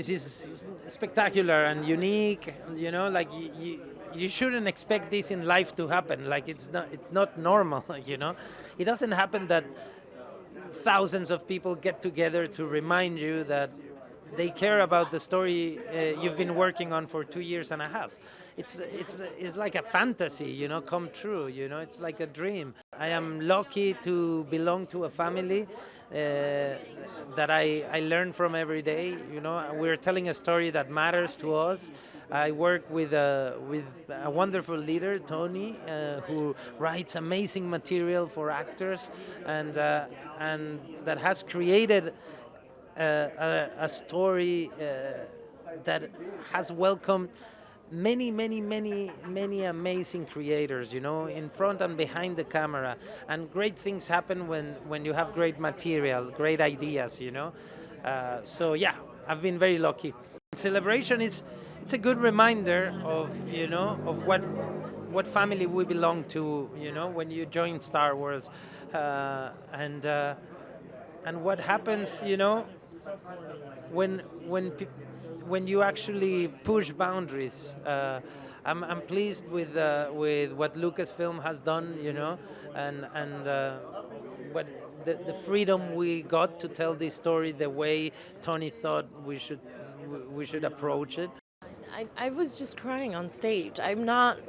this is spectacular and unique. Like you shouldn't expect this in life to happen. Like it's not normal. It doesn't happen that thousands of people get together to remind you that they care about the story you've been working on for 2 years and a half. It's like a fantasy, come true. It's like a dream. I am lucky to belong to a family that I learn from every day. We're telling a story that matters to us. I work with a wonderful leader, Tony, who writes amazing material for actors, and that has created a story that has welcomed many amazing creators, in front and behind the camera. And great things happen when you have great material, great ideas, So yeah, I've been very lucky. Celebration it's a good reminder of what family we belong to, when you join Star Wars, and what happens, when you actually push boundaries. I'm pleased with what Lucasfilm has done, and what the freedom we got to tell this story the way Tony thought we should approach it. I was just crying on stage. I'm not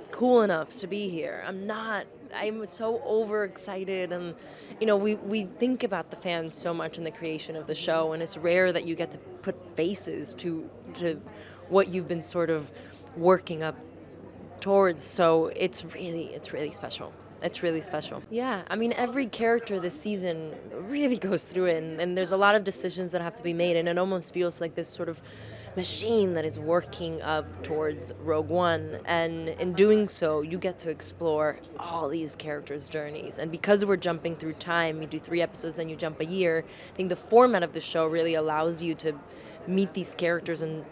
cool enough to be here. I'm so overexcited, and we think about the fans so much in the creation of the show, and it's rare that you get to put faces to what you've been sort of working up towards. So it's really special. It's really special. Yeah, I mean, every character this season really goes through it, and there's a lot of decisions that have to be made, and it almost feels like this sort of machine that is working up towards Rogue One. And in doing so, you get to explore all these characters' journeys. And because we're jumping through time, you do 3 episodes, then you jump a year, I think the format of the show really allows you to meet these characters, and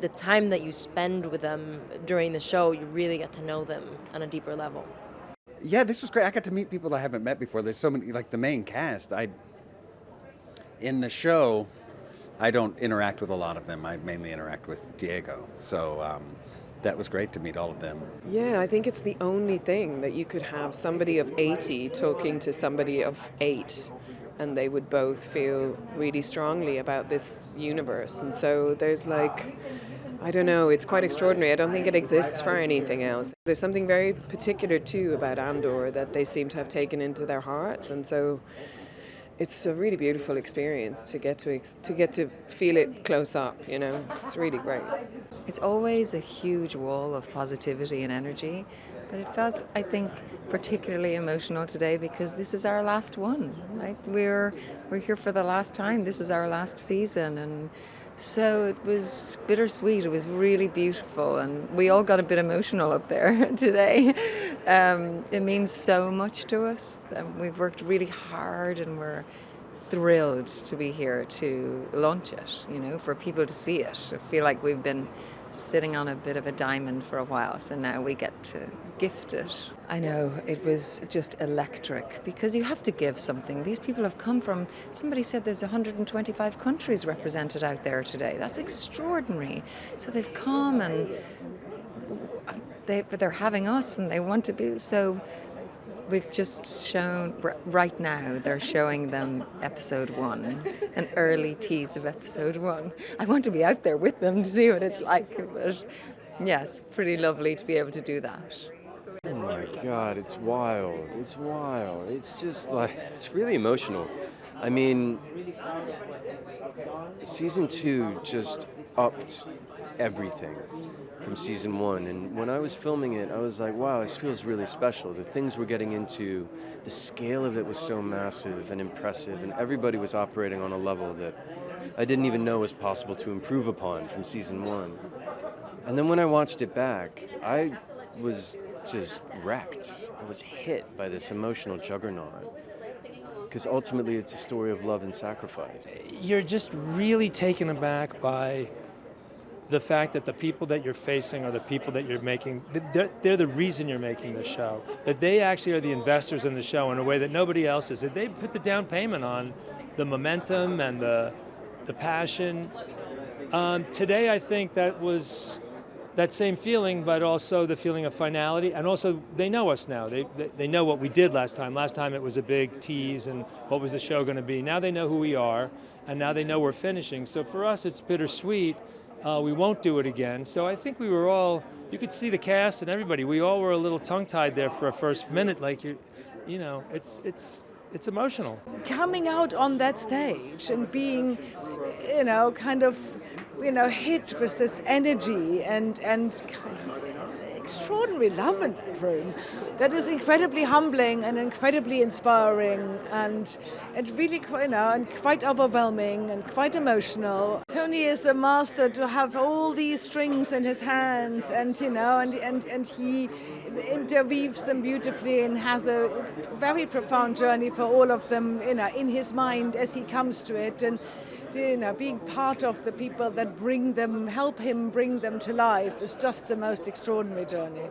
the time that you spend with them during the show, you really get to know them on a deeper level. Yeah, this was great. I got to meet people I haven't met before. There's so many, like the main cast. In the show, I don't interact with a lot of them. I mainly interact with Diego. So that was great to meet all of them. Yeah, I think it's the only thing that you could have somebody of 80 talking to somebody of 8, and they would both feel really strongly about this universe. And so there's I don't know, it's quite extraordinary. I don't think it exists for anything else. There's something very particular too about Andor that they seem to have taken into their hearts, and so it's a really beautiful experience to get to feel it close up. It's really great. It's always a huge wall of positivity and energy, but it felt, I think, particularly emotional today because this is our last one, right? We're here for the last time. This is our last season, and so it was bittersweet. It was really beautiful, and we all got a bit emotional up there today. It means so much to us. We've worked really hard, and we're thrilled to be here to launch it, for people to see it. I feel like we've been sitting on a bit of a diamond for a while, so now we get to gift it. I know, it was just electric because you have to give something. These people have come from, somebody said there's 125 countries represented out there today. That's extraordinary. So they've come and they're having us and they want to be, so we've just shown, right now, they're showing them episode 1, an early tease of episode 1. I want to be out there with them to see what it's like, but yeah, it's pretty lovely to be able to do that. Oh my God, it's wild. It's wild. It's just it's really emotional. I mean, season 2 just upped everything from season 1, and when I was filming it, I was like, wow, this feels really special. The things we're getting into, the scale of it was so massive and impressive, and everybody was operating on a level that I didn't even know was possible to improve upon from season 1. And then when I watched it back, I was just wrecked. I was hit by this emotional juggernaut, because ultimately it's a story of love and sacrifice. You're just really taken aback by the fact that the people that you're facing are the people that you're making, they're the reason you're making the show. That they actually are the investors in the show in a way that nobody else is. That they put the down payment on the momentum and the passion, Today, I think that was that same feeling, but also the feeling of finality, and also they know us now. They know what we did last time. Last time it was a big tease and what was the show going to be. Now they know who we are, and now they know we're finishing. So for us, it's bittersweet. We won't do it again. So I think we were all, you could see the cast and everybody, we all were a little tongue-tied there for a first minute, like it's emotional. Coming out on that stage and being, kind of, hit with this energy and kind of extraordinary love in that room. That is incredibly humbling and incredibly inspiring and really, and quite overwhelming and quite emotional. Tony is a master to have all these strings in his hands and he interweaves them beautifully and has a very profound journey for all of them, in his mind as he comes to it. And being part of the people that help him bring them to life is just the most extraordinary journey.